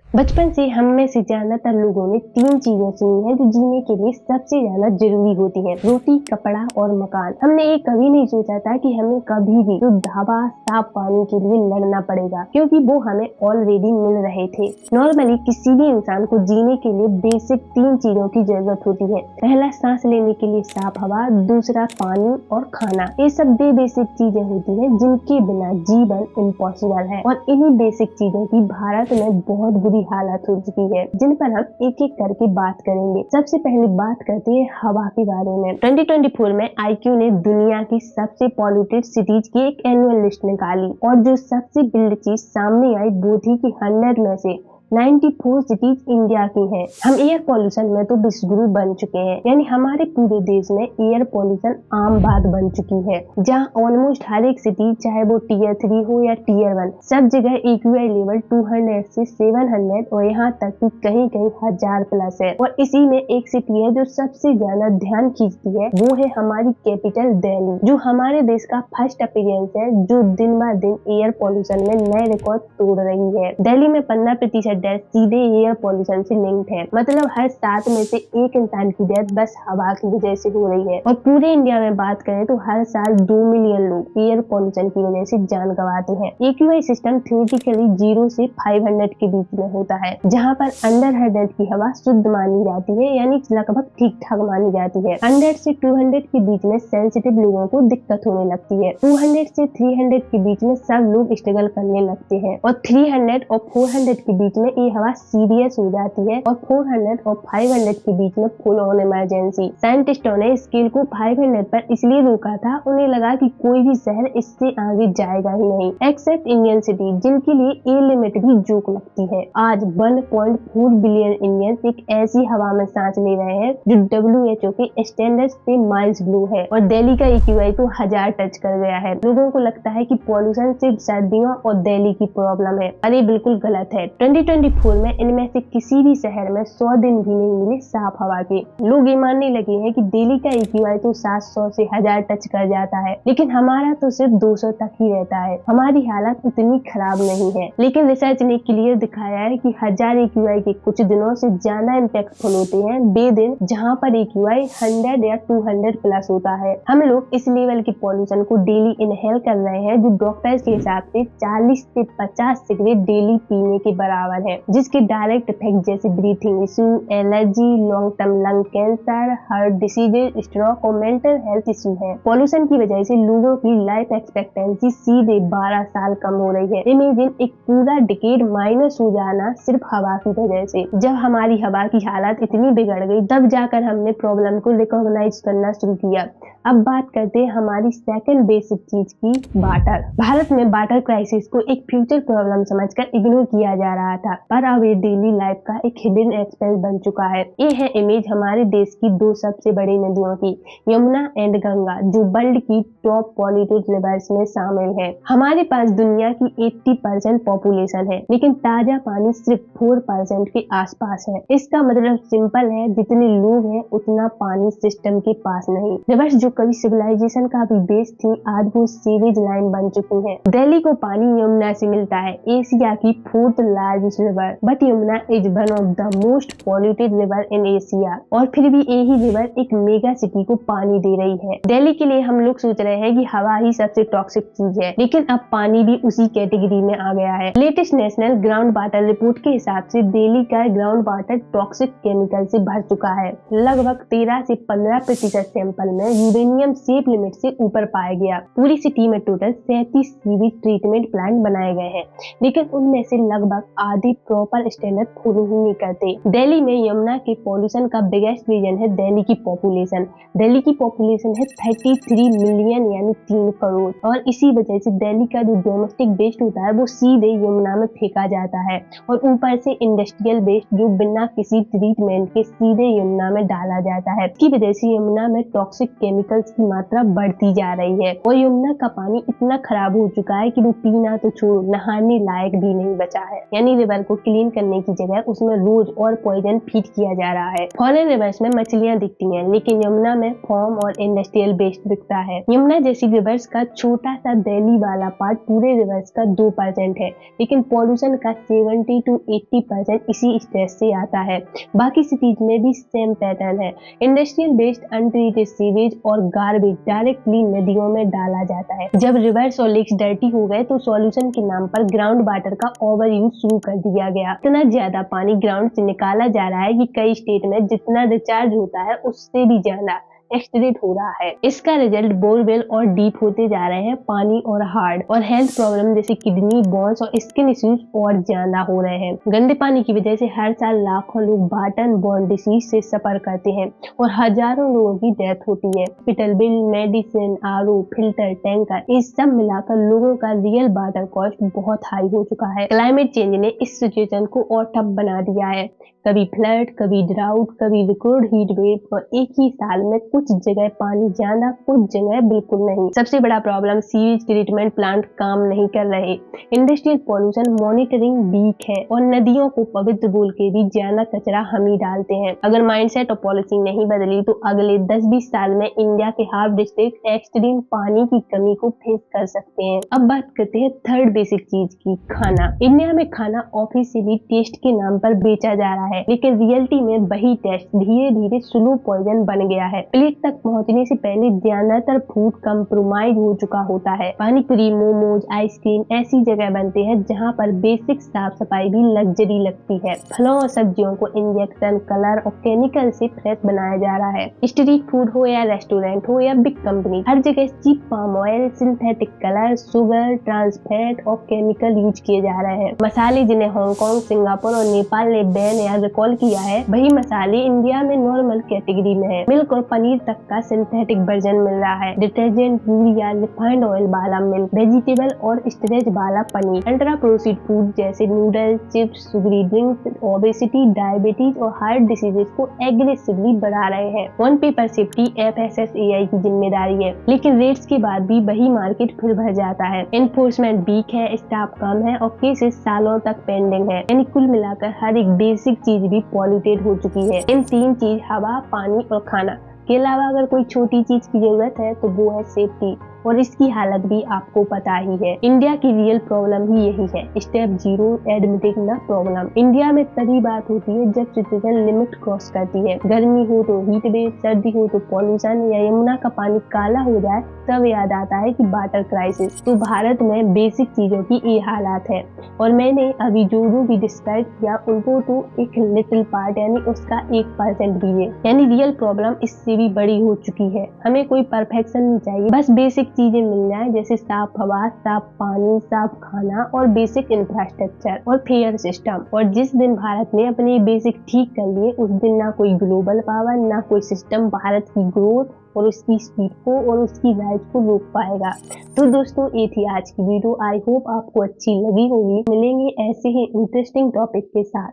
बचपन से हम में से ज्यादातर लोगों ने तीन चीजें सुनी हैं जो जीने के लिए सबसे ज्यादा जरूरी होती हैं, रोटी, कपड़ा और मकान। हमने ये कभी नहीं सोचा था कि हमें कभी भी शुद्ध हवा, साफ पानी के लिए लड़ना पड़ेगा, क्योंकि वो हमें ऑलरेडी मिल रहे थे। नॉर्मली किसी भी इंसान को जीने के लिए बेसिक तीन चीजों की जरूरत होती है। पहला, सांस लेने के लिए साफ हवा, दूसरा पानी और खाना। ये सब बेसिक चीजें होती हैं जिनके बिना जीवन इम्पॉसिबल है, और इन्हीं बेसिक चीजों की भारत में बहुत बुरी हालत हो चुकी है, जिन पर हम एक एक करके बात करेंगे। सबसे पहले बात करते हैं हवा के बारे में। 2024 में आईक्यू ने दुनिया की सबसे पॉल्यूटेड सिटीज की एक एनुअल लिस्ट निकाली, और जो सबसे बिल्ड चीज सामने आई वो थी कि 100 में से 94 सिटीज इंडिया की हैं। हम एयर पॉल्यूशन में तो विश्वगुरु बन चुके हैं, यानी हमारे पूरे देश में एयर पॉल्यूशन आम बात बन चुकी है, जहां ऑलमोस्ट हर एक सिटी, चाहे वो टियर 3 हो या टियर 1, सब जगह एक्यूआई लेवल 200 से 700 और यहाँ तक कि कहीं कहीं 1000 प्लस है। और इसी में एक सिटी है जो सबसे ज्यादा ध्यान खींचती है, वो है हमारी कैपिटल दिल्ली, जो हमारे देश का फर्स्ट अपीयरेंस है, जो दिन ब दिन एयर पॉल्यूशन में नए रिकॉर्ड तोड़ रही है। दिल्ली में 15% डेथ सीधे एयर पॉल्यूशन से लिंक्ड है, मतलब हर 7 में से एक इंसान की डेथ बस हवा की वजह से हो रही है। और पूरे इंडिया में बात करें तो हर साल 2 मिलियन लोग एयर पॉल्यूशन की वजह से जान गंवाते हैं। एक्यूआई सिस्टम थ्योरेटिकली 0 से 500 के बीच में होता है, जहाँ पर अंडर 100 की हवा शुद्ध मानी जाती है, यानी लगभग ठीक ठाक मानी जाती है। 100 से 200 के बीच में सेंसिटिव लोगों को दिक्कत होने लगती है। 200 से 300 के बीच में सब लोग स्ट्रगल करने लगते हैं, और 300 और 400 के बीच में ये हवा सीरियस हो जाती है, और 400 और 500 के बीच में फुल ऑन इमरजेंसी। साइंटिस्टों ने स्केल को 500 पर इसलिए रोका था, उन्हें लगा कि कोई भी शहर इससे आगे जाएगा ही नहीं, एक्सेप्ट इंडियन सिटी, जिनके लिए ये लिमिट भी जोक लगती है। आज 1.4 बिलियन इंडियंस एक ऐसी हवा में सांस ले रहे हैं जो WHO के स्टैंडर्ड से माइल्स ब्लू है, और दिल्ली का एक्यूआई तो 1000 टच कर गया है। लोगों को लगता है कि पॉल्यूशन सिर्फ सर्दियों और दिल्ली की प्रॉब्लम है, अरे बिल्कुल गलत है। 2024 में इनमें से किसी भी शहर में 100 दिन भी नहीं मिले साफ हवा के। लोग ये मानने लगे हैं कि दिल्ली का एक्यूआई तो 700 से 1000 टच कर जाता है, लेकिन हमारा तो सिर्फ 200 तक ही रहता है। हमारी हालत उतनी खराब नहीं है, लेकिन रिसर्च ने क्लियर दिखाया है कि 1000 एक्यूआई के कुछ दिनों से ज्यादा इम्पैक्टफुल होते हैं वे दिन जहाँ पर एक्यूआई 100 या 200 प्लस होता है। हम लोग इस लेवल के पॉल्यूशन को डेली इनहेल कर रहे हैं, जो डॉक्टर्स के हिसाब से 40 से 50 सिगरेट डेली पीने के बराबर है, जिसके डायरेक्ट इफेक्ट जैसे breathing issue, allergy, long term lung cancer, heart diseases, stroke और मेंटल हेल्थ इशू है। पॉल्यूशन की वजह से लोगों की लाइफ एक्सपेक्टेंसी सीधे 12 साल कम हो रही है। इमेजिन एक पूरा डिकेड माइनस हो जाना सिर्फ हवा की वजह से। जब हमारी हवा की हालत इतनी बिगड़ गई, तब जाकर हमने प्रॉब्लम को रिकॉग्नाइज करना शुरू किया। अब बात करते हैं हमारी सेकंड बेसिक चीज की, वाटर। भारत में वाटर क्राइसिस को एक फ्यूचर प्रॉब्लम समझकर इग्नोर किया जा रहा था, पर अब ये डेली लाइफ का एक हिडन एक्सपेंस बन चुका है। ये है इमेज हमारे देश की दो सबसे बड़ी नदियों की, यमुना एंड गंगा, जो वर्ल्ड की टॉप पॉल्यूटेड रिवर्स में शामिल है। हमारे पास दुनिया की 80% पॉपुलेशन है, लेकिन ताजा पानी सिर्फ 4% के आसपास है। इसका मतलब सिंपल है, जितने लोग हैं उतना पानी सिस्टम के पास नहीं। रिवर्स जो कभी सिविलाइजेशन का भी बेस थी, आज वो सीवेज लाइन बन चुकी है। दिल्ली को पानी यमुना से मिलता है, एशिया की 4th largest river, but Yamuna is one of the most polluted river in Asia. और फिर भी यही रिवर एक मेगा सिटी को पानी दे रही है। दिल्ली के लिए हम लोग सोच रहे हैं कि हवा ही सबसे टॉक्सिक चीज है, लेकिन अब पानी भी उसी कैटेगरी में आ गया है। Latest national ground water report के हिसाब से दिल्ली का ग्राउंड वाटर टॉक्सिक केमिकल से भर चुका है। लगभग 13 से 15% सैंपल में यूरेनियम सेफ लिमिट से ऊपर पाया गया। पूरी सिटी में टोटल 37 सीवेज ट्रीटमेंट प्लांट बनाए गए हैं, लेकिन उनमें से लगभग आधे प्रॉपर स्टैंडर्ड फॉलो ही नहीं करते। दिल्ली में यमुना के पॉल्यूशन का बिगेस्ट रीजन है दिल्ली की पॉपुलेशन। दिल्ली की पॉपुलेशन है 33 मिलियन, यानी 3 करोड़, और इसी वजह से दिल्ली का जो डोमेस्टिक वेस्ट होता है वो सीधे यमुना में फेंका जाता है, और ऊपर से इंडस्ट्रियल वेस्ट जो बिना किसी ट्रीटमेंट के सीधे यमुना में डाला जाता है। इसकी वजह से यमुना में टॉक्सिक केमिकल्स की मात्रा बढ़ती जा रही है, और यमुना का पानी इतना खराब हो चुका है कि वो पीना तो छोड़ो, नहाने लायक भी नहीं बचा है। यानी रिवर वेल को क्लीन करने की जगह उसमें रोज और पॉइजन फीड किया जा रहा है। फॉरेन रिवर्स में मछलियां दिखती हैं, लेकिन यमुना में फॉर्म और इंडस्ट्रियल वेस्ट दिखता है। यमुना जैसी रिवर्स का छोटा सा दिल्ली वाला पार्ट पूरे रिवर्स का 2% है, लेकिन पॉल्यूशन का 70 to 80% इसी स्ट्रेस से आता है। बाकी सिटीज में भी सेम पैटर्न है। इंडस्ट्रियल वेस्ट, अनट्रीटेड सीवेज और गार्बेज डायरेक्टली नदियों में डाला जाता है। जब रिवर्स और लेक्स डर्टी हो गए तो सॉल्यूशन के नाम पर ग्राउंड वाटर का ओवर यूज शुरू कर दिया गया। इतना ज्यादा पानी ग्राउंड से निकाला जा रहा है कि कई स्टेट में जितना रिचार्ज होता है उससे भी ज्यादा एक्सट्रेट हो रहा है। इसका रिजल्ट बोरवेल और डीप होते जा रहे हैं पानी और हार्ड, और हेल्थ प्रॉब्लम जैसे किडनी, बोन्स और स्किन इश्यूज और ज्यादा हो रहे हैं। गंदे पानी की वजह से हर साल लाखों लोग वाटर बोर्न डिसीज से सफर करते हैं और हजारों लोगों की डेथ होती है। Hospital bill, medicine, RO, filter, tanker, इस सब मिलाकर लोगों का रियल वाटर कॉस्ट बहुत हाई हो चुका है। क्लाइमेट चेंज ने इस सिचुएशन को और टफ बना दिया है। कभी फ्लड, कभी ड्राउट, कभी रिकॉर्ड हीट वेव, और एक ही साल में कुछ जगह पानी ज्यादा, कुछ जगह बिल्कुल नहीं। सबसे बड़ा प्रॉब्लम सीवेज ट्रीटमेंट प्लांट काम नहीं कर रहे। इंडस्ट्रियल पॉल्यूशन मॉनिटरिंग वीक है और नदियों को पवित्र बोल के भी ज्यादा कचरा हम ही डालते हैं। अगर माइंडसेट और पॉलिसी नहीं बदली तो अगले 10-20 साल में इंडिया के हाफ डिस्ट्रिक्ट एक्सट्रीम पानी की कमी को फेस कर सकते हैं। अब बात करते हैं थर्ड बेसिक चीज की, खाना। इंडिया में खाना ऑफिशियली टेस्ट के नाम पर बेचा जा रहा है, लेकिन रियलिटी में वही टेस्ट धीरे धीरे स्लो पॉइजन बन गया है। प्लेट तक पहुंचने से पहले ज्यादातर फूड कंप्रोमाइज हो चुका होता है। पानी पूरी, मोमोज, आइसक्रीम ऐसी जगह बनते हैं जहां पर बेसिक साफ सफाई भी लग्जरी लगती है। फलों और सब्जियों को इंजेक्शन, कलर और केमिकल से फ्रेश बनाया जा रहा है। स्ट्रीट फूड हो या रेस्टोरेंट हो या बिग कंपनी, हर जगह cheap palm oil, synthetic colour, sugar, trans fat और केमिकल यूज किए जा रहे हैं। मसाले जिन्हें हांगकांग, सिंगापुर और नेपाल ने बैन या रिकॉल किया है, वही मसाले इंडिया में नॉर्मल कैटेगरी में है। मिल्क और पनीर तक का सिंथेटिक वर्जन मिल रहा है। डिटर्जेंट, यूरिया, रिफाइंड ऑयल वाला मिल्क, वेजिटेबल और स्टरेज वाला पनीर, अल्ट्रा प्रोसेस्ड फूड जैसे noodles, chips, sugary drinks, obesity, diabetes और हार्ट डिसीजेज को एग्रेसिवली बढ़ा रहे हैं। वन पेपर सेफ्टी FSSAI की जिम्मेदारी है, लेकिन रेट्स के बाद भी वही मार्केट फिर भर जाता है। एनफोर्समेंट वीक है, स्टाफ कम है और केसेस सालों तक पेंडिंग है। यानी कुल मिलाकर हर एक बेसिक चीज भी पॉल्यूटेड हो चुकी है। इन 3 चीज, हवा, पानी और खाना के अलावा अगर कोई छोटी चीज की जरूरत है तो वो है सेफ्टी, और इसकी हालत भी आपको पता ही है। इंडिया की रियल प्रॉब्लम ही यही है, step 0, admitting the problem. India में तभी बात होती है जब सिटीजन लिमिट क्रॉस करती है। गर्मी हो तो हीट वेव, सर्दी हो तो पॉल्यूशन, या यमुना का पानी काला हो जाए तब याद आता है कि वाटर क्राइसिस। तो भारत में बेसिक चीजों की ये हालात है, और मैंने अभी जो भी डिस्क्राइब किया उनको तो एक लिटिल पार्ट यानी उसका 1% भी है। यानी रियल प्रॉब्लम इससे भी बड़ी हो चुकी है। हमें कोई परफेक्शन नहीं चाहिए, बस बेसिक चीजें मिल जाए, जैसे साफ हवा, साफ पानी, साफ खाना और बेसिक इंफ्रास्ट्रक्चर और फेयर सिस्टम। और जिस दिन भारत ने अपने बेसिक ठीक कर लिए, उस दिन ना कोई ग्लोबल पावर, ना कोई सिस्टम भारत की ग्रोथ और उसकी स्पीड को और उसकी राइज को रोक पाएगा। तो दोस्तों, ये थी आज की वीडियो। आई होप आपको अच्छी लगी होगी। मिलेंगे ऐसे ही इंटरेस्टिंग टॉपिक के साथ।